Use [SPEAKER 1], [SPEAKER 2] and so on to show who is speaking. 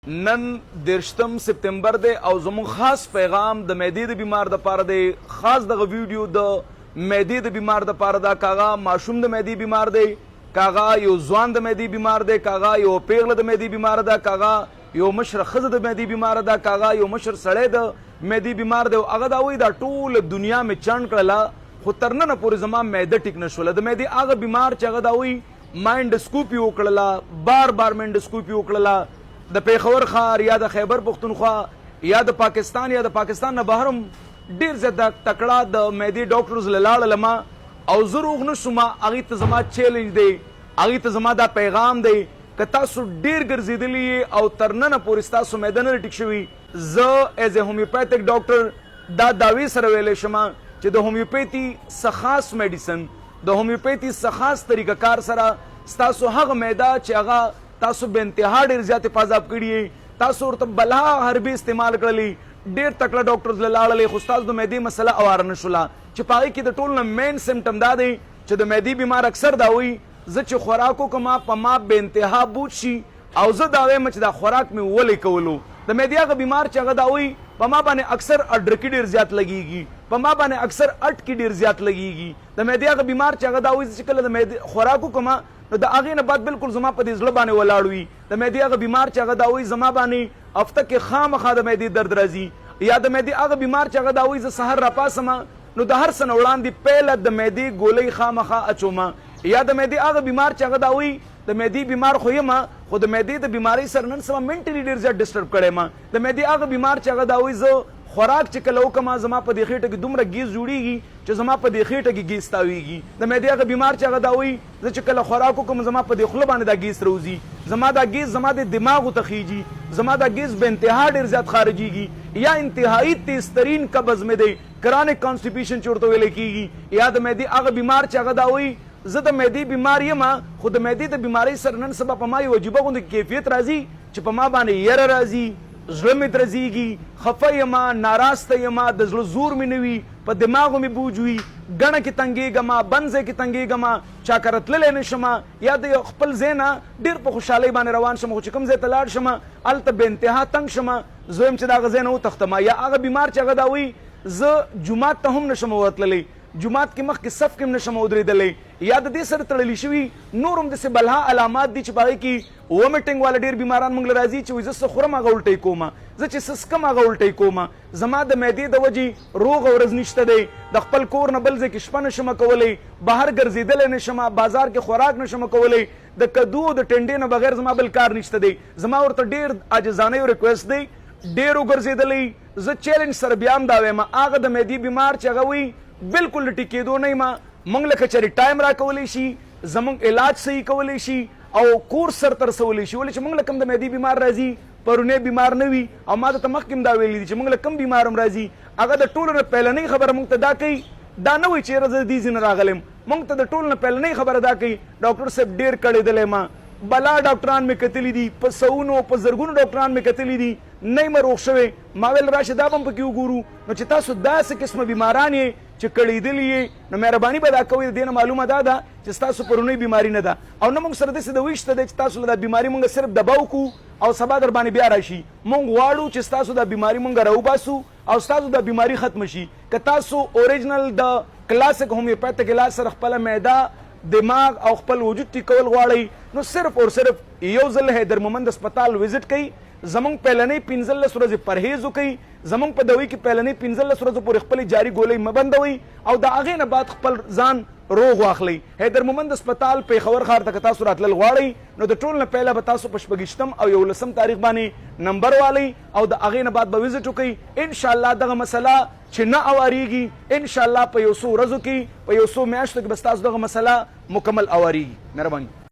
[SPEAKER 1] نن 30 سپتمبر دی او زمون خاص پیغام د معدې د بیمار د پاره دی. خاص دغه ویډیو د معدې د بیمار د پاره دا. کاغه ماشوم د معدې بیمار دی، کاغه یو ځوان د معدې بیمار دی، کاغه یو پیغله د معدې بیمار ده، کاغه یو مشر ښځه د معدې بیمار ده، کاغه یو مشر سړی د معدې بیمار دی. هغه دا وایي دا ټول دنیا مې چڼ کړله خو تر ننه پورې زما معده ټیک نه شوله. د معدې هغه بیمار چې هغه دا وایي ما انډسکوپي وکړله، بار بار مې انډسکوپي وکړله، د پیښور ښار یا د خیبر پښتونخوا یا د پاکستان نه بهر ډېر زیات تکړه د معدې ډاکټرز له لاړه ما او زه روغ نه شوم. هغې ته زما چیلنج دی، هغې ته زما دا پیغام دی که تاسو ډېر ګرځېدلي او تر ننه پورې ستاسو معده نه ټیک شوي، زه ایز ا هومیوپیتھک ډاکټر دا دعوې سره ویلی شم چې د هومیوپیتي څه خاص میډیسن، د هومیوپیتي څه خاص طریقه کار سره ستاسو هغه معده چې هغه تاسو به انتها ډېر زیاتې پازاب کړي، تاسو ورته بلا حربي استعمال کړلی، ډېر تکړه ډاکټرز له لاړلی خو ستاسو د معدې مسله اواره نه شوله. چې په هغې کې د ټولو نه مین سمټم دا دی چې د معدې بیمار اکثر دا وایي زه چې خوراک وکړم په ما به انتها بوج شي او زه دا وایم چې دا خوراک مې ولې کولو. د معدې هغه بیمار چې هغه دا وایي په ما باندې اکثر اډرکي ډېر زیات لګېږي، په ما باندې اکثر اټکي ډېر زیات لګېږي. د معدې هغه بیمار چې هغه دا وایي چې کله د معدې خوراک وکړم نو د هغې نه بعد بلکل زما په دې زړه باندې ولاړ وي. د معدې هغه بیمار چې هغه دا وایي زما باندې هفته کې خامخا د معدې درد راځي، یا د معدې هغه بیمار چې هغه دا وایي زه سحر راپاسم نو د هر څه نه وړاندې پیله د معدې ګولۍ خامخا اچوم، یا د معدې هغه بیمار چې هغه دا وایي د معدې بیمار خو یم خو د معدې د بیمارۍ سره نن سبا منټلي ډېر زیات ډسټرب کړی یم. د معدې هغه بیمار چې هغه دا وایي زه خوراک چې کله وکړم زما په دې خېټه کې دومره ګیز جوړېږي چې زما په دې خېټه کې ګیز تاویږي. د معدې هغه بیمار چې هغه دا وایي زه چې کله خوراک وکړم زما په دې خوله باندې دا ګیز راوځي، زما دا ګیز زما د دماغو ته خیږي، زما دا ګیز به انتها ډېر زیات خارجېږي، یا انتهایی تیزترین قبض مې دی کرانیک کانسټیپیشن چې ورته ویلی کېږي. یا د معدې هغه بیمار چې هغه دا وایي زه د معدې بیمار یم خو د معدې د بیمارۍ سره نن سبا په ما یو عجیبه غوندې کیفیت راځي چې په ما باندې یره راځي، زړه مې درزېږي، خفه یم، ناراسته یم، د زړه زور مې نه وي، په دماغو مې بوج وي، ګڼه کې تنګېږم، بند ځای کې تنګېږم، چا کره تللی نه شم، یا د یو خپل ځای نه ډېر په خوشحالۍ باندې روان شم خو چې کوم ځای ته لاړ شم هلته بې انتها تنګ شم، زه وایم چې د هغه ځای نه وتښتم. یا هغه بیمار چې هغه دا وایي زه جومات ته هم نشم ورتللی، جومات کې مخکې صف کې هم نشم ودرېدلی، یا د دې سره تړلی شوي نور هم داسې بلها علامات دي چې په هغې کې ومیټنګ والا ډېر بیماران موږ له راځي چې وایي زه څه خورم هغه الټی کوم، زه چې څه څکم هغه الټی کوم، زما د معدې د وجې روغه ورځ نشته دی، د خپل کور نه بل ځای کې شپه نشم کولی، بهر ګرځېدلی نشم، بازار کې خوراک نشم کولی، د کدو د ټنډې نه بغیر زما بل کار نشته دی. زما ورته ډېر عاجزانه یو ریکویسټ دی، ډېر وګرځېدلی زه چیلنج سره بیا هم دا وایم هغه د معدې بیمار چې هغه وایي بالکل د ټیکېدو نه یم، موږ لکه چېرې ټایم راکولی شي، زموږ علاج صحیح کولی شي او کورس سر ته رسولی شي. ولې چې موږ له کوم د معدې بیمار راځي پرونی بیمار نه وي او ما درته مخکې هم دا ویلي دي چې موږ له کوم بیمار هم راځي هغه د ټولو نه پهلنۍ خبره موږ ته دا کوي، دا نه وایي چې یاره زه دې ځای نه راغلی یم، موږ ته د ټولو نه پهلنۍ خبره دا کوي ډاکټر صاحب ډېر کړېدلی یم، بلا ډاکټران مې کتلي دي، په سوونو په زرګونو ډاکټران مې کتلي دي، نه یم روغ شوی. ما ویل راشه دا به هم پکې وګورو. نو چې تاسو داسې قسمه بیماران یې چې کړېدلي یې نو مهرباني به دا کوئ، د دې نه معلومه دا ده چې ستاسو پرونی بیماري نه ده او نه موږ سره داسې د ویش ته دی چې تاسو له دا بیماري موږ صرف دبا وکړو او سبا در باندې بیا راشي. موږ غواړو چې ستاسو دا بیماري موږ راوباسو او ستاسو دا بیماري ختمه شي. که تاسو اوریجنل د کلاسیک هومیوپیتھک علاج سره خپله معده، دماغ او خپل وجود ټیکول غواړئ نو صرف او صرف یو ځل حیدر مومند هسپتال وزټ کوئ، زمونږ پهلنۍ 15 ورځې پرهیز وکئ، زمونږ په دوی کې پهلنۍ 15 ورځو پورې خپلې جاري ګولۍ مه بندوئ او د هغې نه بعد خپل ځان روغ واخلئ. حیدر مومند هسپتال پیښور ښار ته که تاسو راتلل غواړئ نو د ټول نه پهله به تاسو په 26 او 11 تاریخ باندې نمبر والئ او د هغې نه بعد به وزټ وکئ. انشاءالله دغه مسله چې نه اوارېږي انشاءالله په یو څو ورځو کې په یو څو میاشتو کې به ستاسو دغه مسله مکمل اوارېږي. مهرباني.